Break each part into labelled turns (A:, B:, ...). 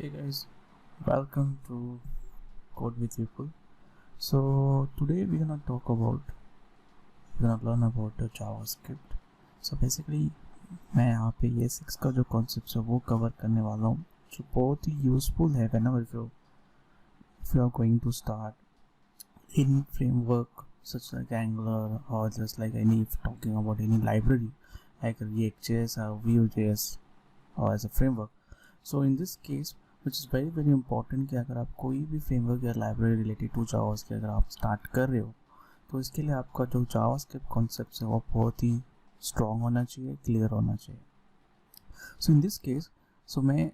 A: Hey guys, welcome to Code with People. So today we're gonna learn about the JavaScript. So basically मैं यहाँ पे ये 6 का जो कॉन्सेप्ट है वो कवर करने वाला हूँ जो बहुत ही यूजफुल है whenever if you are going to start any framework such like Angular or just like any if talking about any library like React.js or Vue.js or as a framework. So in this case which is very important कि अगर आप कोई भी framework या library related to JavaScript अगर आप start कर रहे हो तो इसके लिए आपका जो जावास्क्रिप्ट कॉन्सेप्ट है वो बहुत ही स्ट्रॉन्ग होना चाहिए, क्लियर होना चाहिए. सो इन दिस केस मैं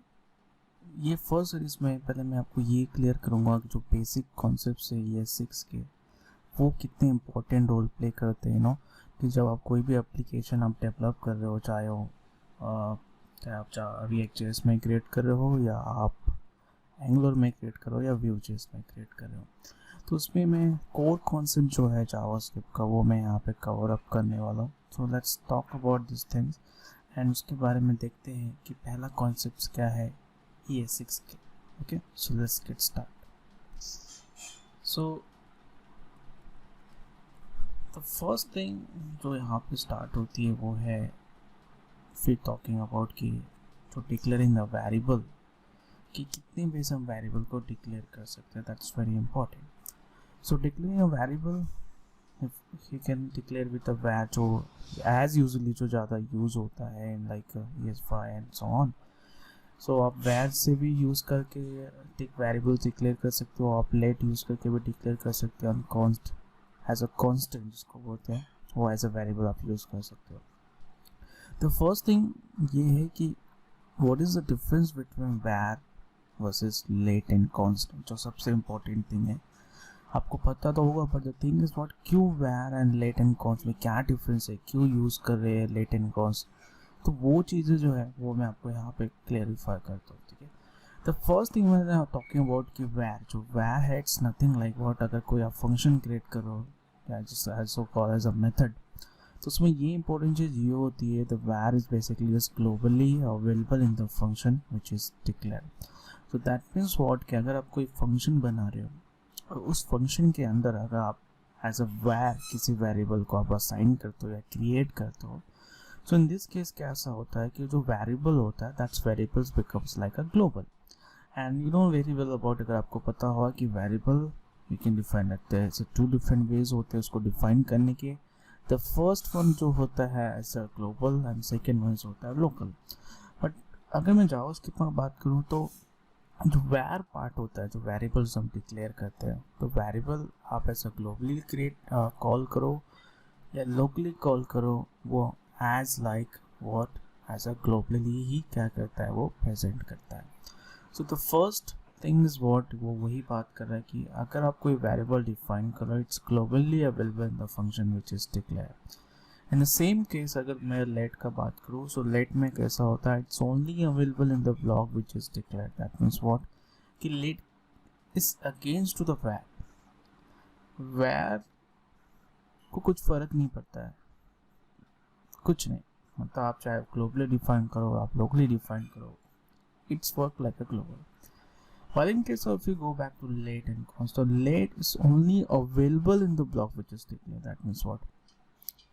A: ये फर्स्ट सीरीज में पहले मैं आपको ये क्लियर करूँगा कि जो बेसिक कॉन्सेप्ट है ये 6 के वो कितने इंपॉर्टेंट रोल प्ले करते हैं कि जब आप कोई भी एप्लीकेशन आप डेवलप कर रहे हो चाहे आप React.js में क्रिएट कर रहे हो या आप एंगुलर में क्रिएट कर रहे हो या Vue.js में क्रिएट कर रहे हो तो उसमें मैं कोर कॉन्सेप्ट जो है जावास्क्रिप्ट का वो मैं यहाँ पे कवर अप करने वाला हूँ. So let's talk about this things and उसके बारे में देखते हैं कि पहला कॉन्सेप्ट क्या है ES6 के. Okay, so let's get start. So the first thing जो यहाँ पे स्टार्ट होती है वो है फिर टॉकिंग अबाउट कि जो डिक्लेयरिंग द वेरिएबल कि कितने बेस हम वेरिएबल को डिक्लेयर कर सकते हैं. That's very important. So declaring a variable you can declare with a var जो as usually जो ज़्यादा यूज़ होता है in like ES5 and so on. So आप var से भी यूज़ करके एक वेरिएबल डिक्लेयर कर सकते हो, आप let यूज़ करके भी डिक्लेयर कर सकते हो, const as a constant जिसको बोलते हैं वो as a वेरिएबल आप यूज़ कर सकते हो. The first thing ये है कि what is the difference between var versus let and constant जो सबसे important thing है. आपको पता तो होगा but the thing is what क्यों var and let and const में क्या डिफरेंस है, क्यों यूज़ कर रहे हैं let and const. तो वो चीज़ें जो है वो मैं आपको यहाँ पे क्लेरिफाई करता हूँ. ठीक है, द फर्स्ट थिंग मैं टॉकिंग अबाउट कि var है इट्स नथिंग लाइक व्हाट अगर कोई आप फंक्शन क्रिएट करो या just also called as a method तो उसमें ये इंपॉर्टेंट चीज़ ये होती है the var is basically just globally available in the function which is declare. So that means what कि अगर आप कोई फंक्शन बना रहे हो और उस फंक्शन के अंदर अगर आप एज अ var किसी वेरिएबल को आप असाइन करते हो या क्रिएट करते हो सो इन दिस केस क्या ऐसा होता है कि जो वेरिएबल होता है that's variables becomes like a global and you know very well about. अगर आपको पता होगा कि वेरिएबल यू कैन डिफाइन रखते हैं ऐसे 2 डिफरेंट वेज होते हैं उसको डिफाइन करने के. द फर्स्ट वन जो होता है as a global and second one होता है लोकल. बट अगर मैं जावास्क्रिप्ट में बात करूँ तो जो var पार्ट होता है जो वेरिएबल्स हम डिक्लेयर करते हैं तो वेरिएबल आप ऐसा ग्लोबली क्रिएट कॉल करो या लोकली कॉल करो वो as like what as a globally ही क्या करता है वो प्रेजेंट करता है. So the first thing is what वो वही बात कर रहा है कि अगर आप कोई वेरिएबल डिफाइन करो it's globally available in the function which is declare. In the same case अगर मैं लेट का बात करूँ सो लेट में कैसा होता है it's only available in the block which is declare. That means what कि let is against to the var को कुछ फर्क नहीं पड़ता है, कुछ नहीं. मतलब आप चाहे ग्लोबली डिफाइन करो आप लोकली डिफाइन करो it's work like a global. While in case of if you go back to late and constant, late is only available in the block which is declared. That means what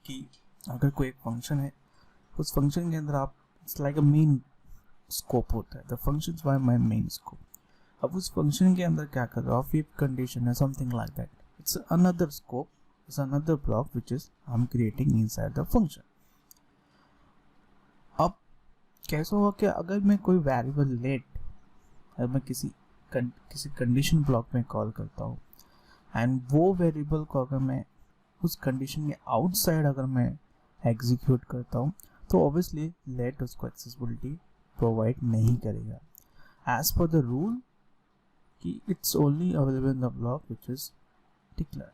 A: कि अगर कोई एक function है उस function के अंदर आप it's like a main scope होता है. The function by my main scope. अब उस फंक्शन के अंदर क्या कर रहे हो आप इफ कंडीशन है something like that it's another scope it's another block which is I am creating inside the function. अब कैसा होगा कि अगर मैं कोई वेरिएबल लेट अगर मैं किसी कंडीशन ब्लॉक में कॉल करता हूँ एंड वो वेरिएबल को अगर मैं उस कंडीशन के आउटसाइड अगर मैं एग्जीक्यूट करता हूँ तो ऑब्वियसली लेट उसको एक्सेसिबिलिटी प्रोवाइड नहीं करेगा एज पर द रूल कि it's only available in the block which is declare.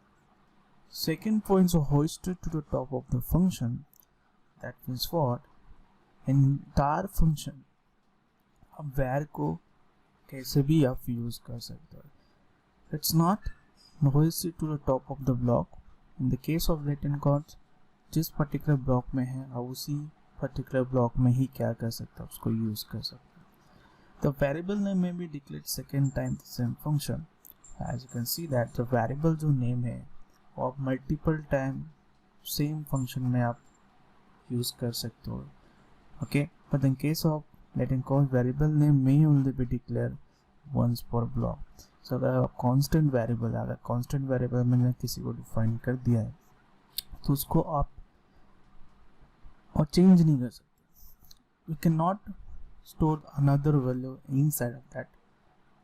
A: Second point hoisted to the top of the function. That means what entire function अब var को कैसे भी आप use कर सकते हो. It's not hoisted to the top of the block. In the case of let and const जिस particular block में है आप उसी पर्टिकुलर ब्लॉक में ही क्या कर सकते हो उसको यूज़ कर सकते हो. The variable name may be declared second time the same function. As you can see that the variable जो name है वो आप multiple time same function में आप use कर सकते हो. Okay, but in case of letting const, variable name may only be declared once per block. So अगर constant variable है, अगर constant variable मैंने किसी को define कर दिया है तो उसको आप और change नहीं कर सकते. You cannot store another value inside of that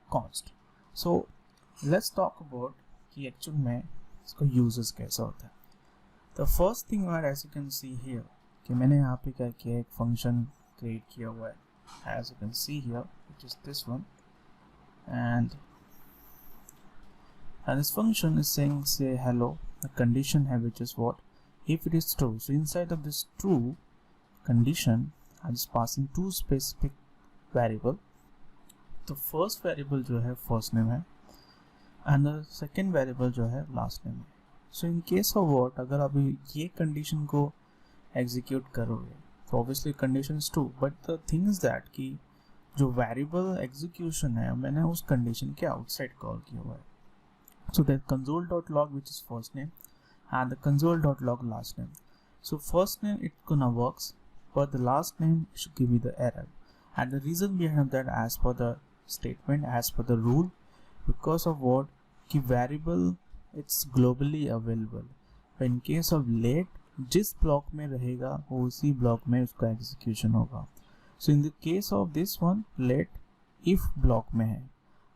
A: const. So let's talk about कि actual में इसको uses कैसा होता है. The first thing that as you can see here कि मैंने यहाँ पे क्या किया, एक function create किया हुआ है, as you can see here, which is this one, and this function is saying say hello. The condition है which is what, if it is true. So inside of this true condition I'm just passing two specific variable. तो first variable जो है first name है and the second variable जो है last name है. So in case of what, अगर अभी ये condition को execute करोगे तो obviously condition is true, but the thing is that कि जो variable execution है मैंने उस condition के outside call किया हुआ है. So that console.log which is first name and the console.log last name. So first name it gonna works, but the last name should give you the error. And the reason behind that, as per the statement, as per the rule, because of what कि variable it's globally available. But in case of let, जिस block में रहेगा वो उसी block में उसका execution होगा. So in the case of this one, let if block में है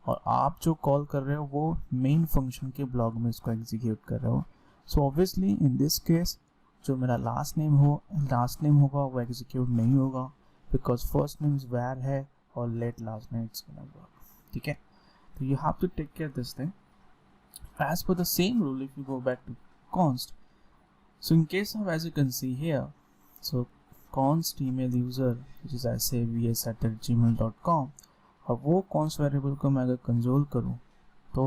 A: और आप जो कॉल कर रहे हो वो मेन फंक्शन के ब्लॉक में इसको एग्जीक्यूट कर रहे हो. So obviously in this case जो मेरा लास्ट नेम होगा वो एग्जीक्यूट नहीं होगा, बिकॉज फर्स्ट नेम वैर है और let last name it's gonna work. ठीक है, तो you have to take care this thing as per the same rule. If you go back to const, so in case of as you can see here, so const email user which is I say vs@gmail.com, और वो const variable को मैं अगर console करूँ तो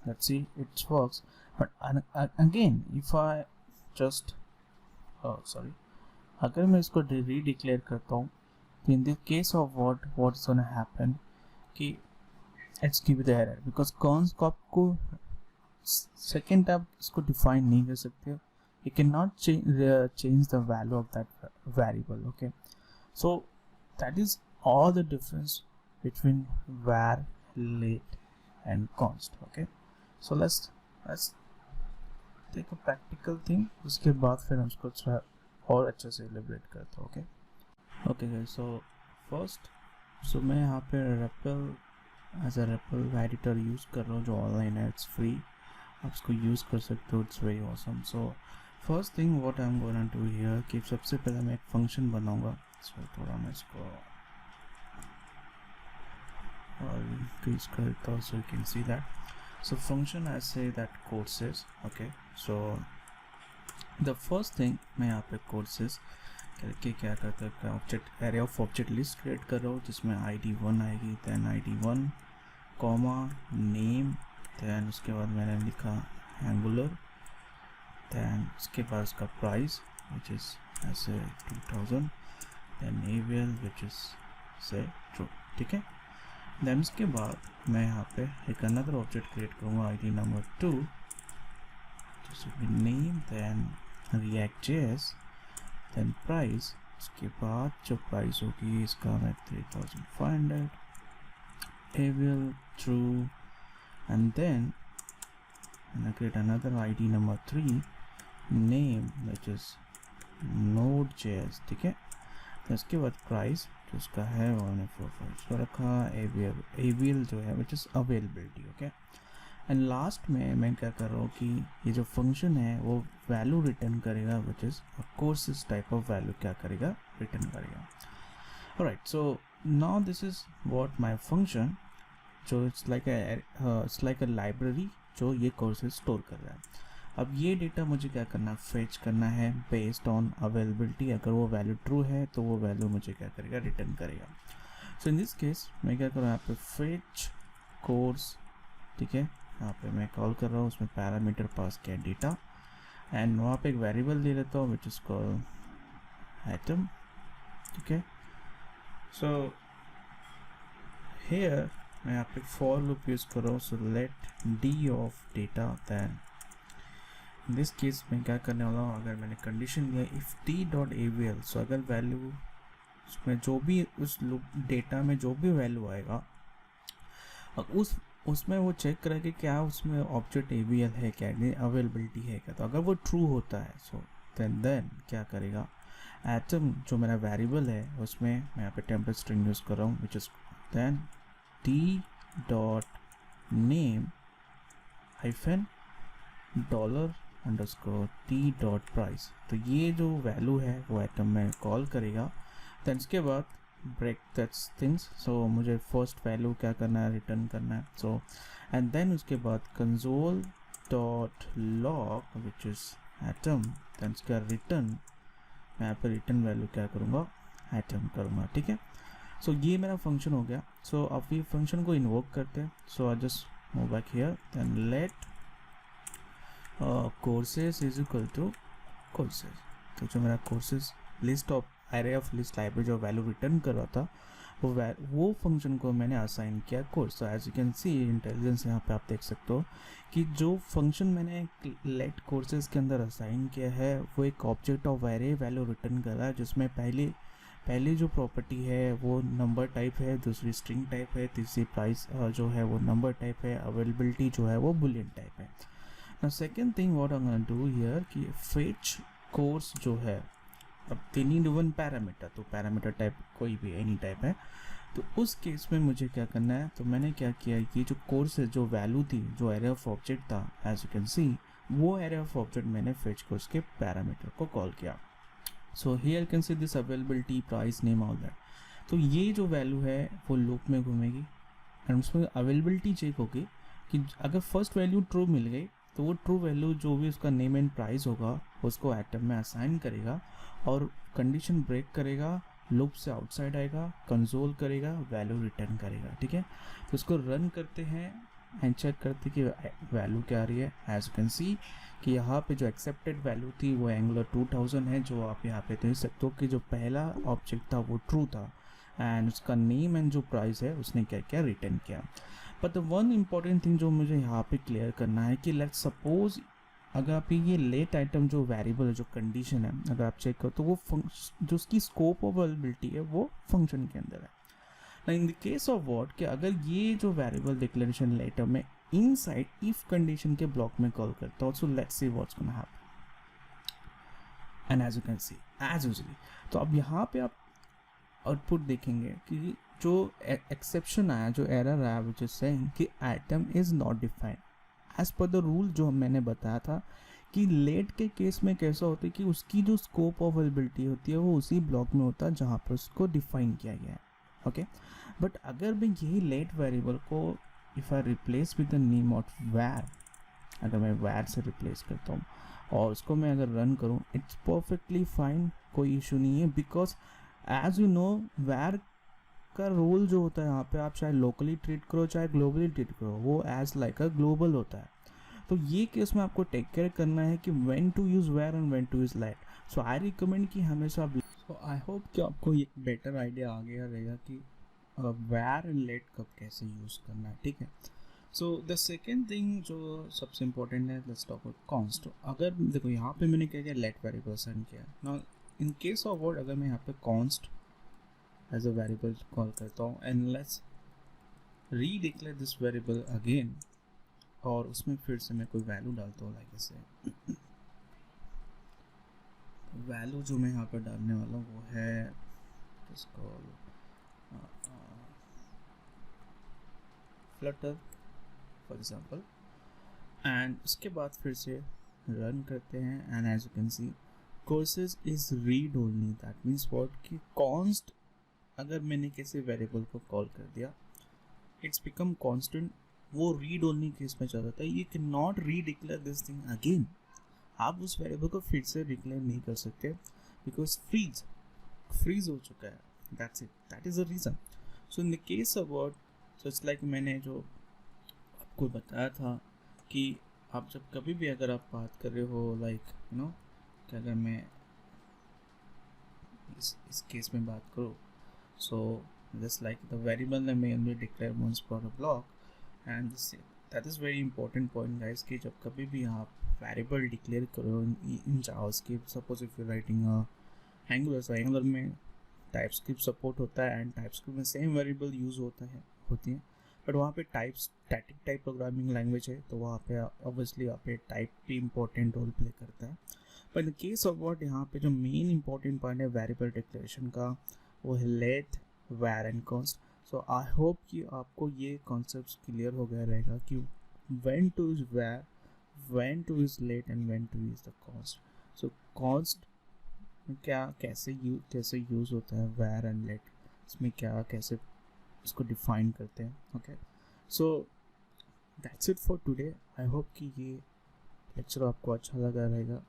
A: let's see it works. But again if I just अगर मैं इसको रीडिक्लेयर करता हूँ तो in the case of what is gonna happen कि it's give the error, because const को आपको second आप इसको define नहीं कर सकते. You cannot change the value of that variable. Okay, so that is all the difference between var, let and const. Okay, so let's take a practical thing, उसके बाद फिर हम इसको थोड़ा और अच्छे से elaborate करते हैं. Okay guys, so first मैं यहाँ पे REPL as a REPL editor use कर रहा हूँ जो ऑनलाइन है, it's free, आप इसको यूज़ कर सकते हो, it's very awesome. So first thing what I'm gonna do here कि सबसे पहले मैं एक फंक्शन बनाऊंगा. So थोड़ा मैं इसको increase करता हूँ so you can see that. So function I say that courses. Okay, so the first thing मैं यहाँ पे courses करके क्या करता है, object array of object list create कर रहा हूँ जिसमें id1 आएगी, then id1 comma name, then उसके बाद मैंने लिखा एंगुलर, देन उसके बाद उसका प्राइस विच इज़ ऐसे 2000, देन एवियल विच इज़ से ट्रू. ठीक है, देन उसके बाद मैं यहाँ पे एक अनदर ऑब्जेक्ट क्रिएट करूँगा id number 2, name, then react.js, then price. उसके बाद जो प्राइस होगी इसका मैं 3500, avail true, and then I create another id number 3, name which is node.js. ठीक है, तो इसके बाद प्राइस जो उसका है 145 उसको रखा, avial जो है which is availability. Okay, and last में मैं क्या कर रहा हूँ कि ये जो फंक्शन है वो वैल्यू रिटर्न करेगा which is courses type of value क्या करेगा, रिटर्न करेगा. Alright, so now this is what my function जो इट्स लाइक अ लाइब्रेरी जो ये कोर्सेज स्टोर कर रहा है. अब ये डेटा मुझे क्या करना है, फेच करना है बेस्ड ऑन अवेलेबिलिटी. अगर वो वैल्यू ट्रू है तो वो वैल्यू मुझे क्या करेगा, रिटर्न करेगा. सो इन दिस केस मैं क्या करूँ, यहाँ पे फेच कोर्स. ठीक है, यहाँ पे मैं कॉल कर रहा हूँ, उसमें पैरामीटर पास किया डेटा एंड वहाँ पे एक वेरिएबल दे देता हूँ विच इज कॉल्ड एटम. ठीक है, सो हेयर मैं यहाँ पे फॉर लूप यूज़ कर रहा हूँ. So let D of data. Then in this case मैं क्या करने वाला हूँ, अगर मैंने कंडीशन दिया if T dot A V L, so अगर वैल्यू उसमें जो भी उस लूप डेटा में जो भी वैल्यू आएगा उसमें वो चेक करेगा कि क्या उसमें ऑब्जेक्ट एवीएल है, क्या अवेलेबिलिटी है क्या. तो अगर वो ट्रू होता है सो देन क्या करेगा, एटम जो मेरा वेरिएबल है उसमें मैं यहाँ पे टेम्पलेट स्ट्रिंग यूज़ कर रहा हूँ which is then T dot name hyphen dollar underscore T dot price. तो ये जो वैल्यू है वो एटम में कॉल करेगा. देन इसके बाद ब्रेक दैट्स थिंग्स. सो मुझे फर्स्ट वैल्यू क्या करना है, रिटर्न करना है. सो एंड देन उसके बाद console dot log which is item. Then उसका रिटर्न मैं यहाँ पर रिटर्न वैल्यू क्या करूँगा, एटम करूँगा. ठीक है. सो ये मेरा फंक्शन हो गया. सो अब ये फंक्शन को इन्वोक करते हैं. So I just move back here. Then let courses is equal to courses. तो जो मेरा courses list of array of list library जो वैल्यू रिटर्न कर रहा था वो फंक्शन को मैंने असाइन किया course. So as you can see intelligence यहाँ पे आप देख सकते हो कि जो फंक्शन मैंने लेट कोर्सेज के अंदर असाइन किया है वो एक object of array value return कर रहा है, जिसमें पहली जो प्रॉपर्टी है वो नंबर टाइप है, दूसरी स्ट्रिंग टाइप है, तीसरी प्राइस जो है वो नंबर टाइप है, अवेलेबिलिटी जो है वो बुलियन टाइप है. Now second thing what I'm going to do here कि fetch course जो है, अब they need one parameter, तो parameter टाइप कोई भी एनी टाइप है. तो उस केस में मुझे क्या करना है, तो मैंने क्या किया कि जो कोर्स है जो वैल्यू थी जो एरे ऑफ ऑब्जेक्ट था एज यू कैन सी वो एरे ऑफ ऑब्जेक्ट मैंने fetch course के पैरामीटर को कॉल किया. So here can see this availability price name all that. तो ये जो वैल्यू है वो लूप में घूमेगी एंड उसमें अवेलेबिलिटी चेक होगी कि अगर फर्स्ट वैल्यू ट्रू मिल गई तो वो ट्रू वैल्यू जो भी उसका नेम एंड प्राइस होगा उसको एटम में असाइन करेगा और कंडीशन ब्रेक करेगा, लूप से आउटसाइड आएगा, कंसोल करेगा, वैल्यू रिटर्न करेगा. ठीक है. तो उसको रन करते हैं एंड चेक करते कि वैल्यू क्या आ रही है. एज यू कैन सी कि यहाँ पे जो एक्सेप्टेड वैल्यू थी वो एंगुलर 2000 है, जो आप यहाँ पे देख सकते हो कि जो पहला ऑब्जेक्ट था वो ट्रू था एंड उसका नेम एंड जो प्राइस है उसने क्या किया, रिटर्न किया. But the one important thing जो मुझे यहाँ पे क्लियर करना है कि लेट्स सपोज अगर आप ये लेट आइटम जो वेरिएबल जो कंडीशन है अगर आप चेक करो तो वो जो उसकी स्कोप ऑफ अवेलेबिलिटी है वो फंक्शन के अंदर है. In the case of what कि अगर ये जो वेरिएबल डिक्लेरेशन लेटर में इनसाइड इफ कंडीशन के ब्लॉक में कॉल करता हूँ. So let's see what's gonna happen and as you can see as usually. तो अब यहाँ पे आप आउटपुट देखेंगे कि जो एक्सेप्शन आया, जो एरर आया विच इज सेइंग कि item is not defined as per the rule जो मैंने बताया था कि लेट के केस में कैसा होता है कि उसकी जो स्कोप ऑफ अवेलेबिलिटी होती है वो उसी ब्लॉक में होता है जहाँ पर उसको डिफाइन किया गया है. ओके. बट अगर मैं यही लेट वेरिएबल को if I replace with the name of वैर, अगर मैं वैर से रिप्लेस करता हूँ और उसको मैं अगर रन करूँ इट्स परफेक्टली फाइन, कोई इशू नहीं है. बिकॉज एज यू नो वैर का रोल जो होता है यहाँ पे आप चाहे लोकली ट्रीट करो चाहे ग्लोबली ट्रीट करो वो एज लाइक अ ग्लोबल होता है. तो ये केस में आपको टेक केयर करना है कि when to use var and when to use let. So I recommend कि हमेशा. सो आई होप कि आपको एक बेटर आइडिया आ गया रहेगा कि वेयर एंड लेट कब कैसे यूज़ करना है. ठीक है. सो द सेकेंड थिंग जो सबसे इम्पोर्टेंट है, लेट्स टॉक अबाउट कॉन्स्ट. अगर देखो यहाँ पे मैंने क्या किया, लेट वेरिएबल सेंड किया. Now in case of word अगर मैं यहाँ पे const as a variable call करता हूँ and let's redeclare this variable again और उसमें फिर से मैं कोई वैल्यू डालता हूँ लाइक ऐसे. वैल्यू जो मैं यहाँ पर डालने वाला हूँ वो है इसको फ्लटर फॉर एग्जांपल एंड उसके बाद फिर से रन करते हैं and as you can see courses is read only. That means what कि कॉन्स्ट अगर मैंने किसी वेरिएबल को कॉल कर दिया इट्स बिकम कांस्टेंट, वो रीड ओनली केस में चल जाता है. You can not redeclare this thing again. आप उस वेरिएबल को फिर से डिक्लेयर नहीं कर सकते बिकॉज फ्रीज हो चुका है. That's it, that is the reason. So in the case of word so it's like मैंने जो आपको बताया था कि आप जब कभी भी अगर आप बात कर रहे हो लाइक यू नो कि अगर मैं इस केस में बात करूँ सो just like the variable name may only declare once per a block. And that is very important point guys कि जब कभी भी आप variable declare करो in JavaScript, suppose if you're writing a Angular, so Angular में TypeScript support होता है and TypeScript में same variable use होती है बट वहाँ पे स्टैटिक टाइप प्रोग्रामिंग लैंग्वेज है तो वहाँ पे ऑब्वियसली यहाँ पे टाइप भी इम्पोर्टेंट रोल प्ले करता है. But in case of what यहाँ पे जो मेन इंपॉर्टेंट पॉइंट है वेरिएबल डिक्लेरेशन का वो है let var and const. So I hope कि आपको ये कॉन्सेप्ट क्लियर हो गया रहेगा कि when to is var, when to is let and when to is the const. So const क्या कैसे यूज़ होता है वैर एंड लेट, इसमें क्या कैसे इसको डिफाइन करते हैं. Okay so that's it for today. I hope कि ये लेक्चर आपको अच्छा लगा रहेगा.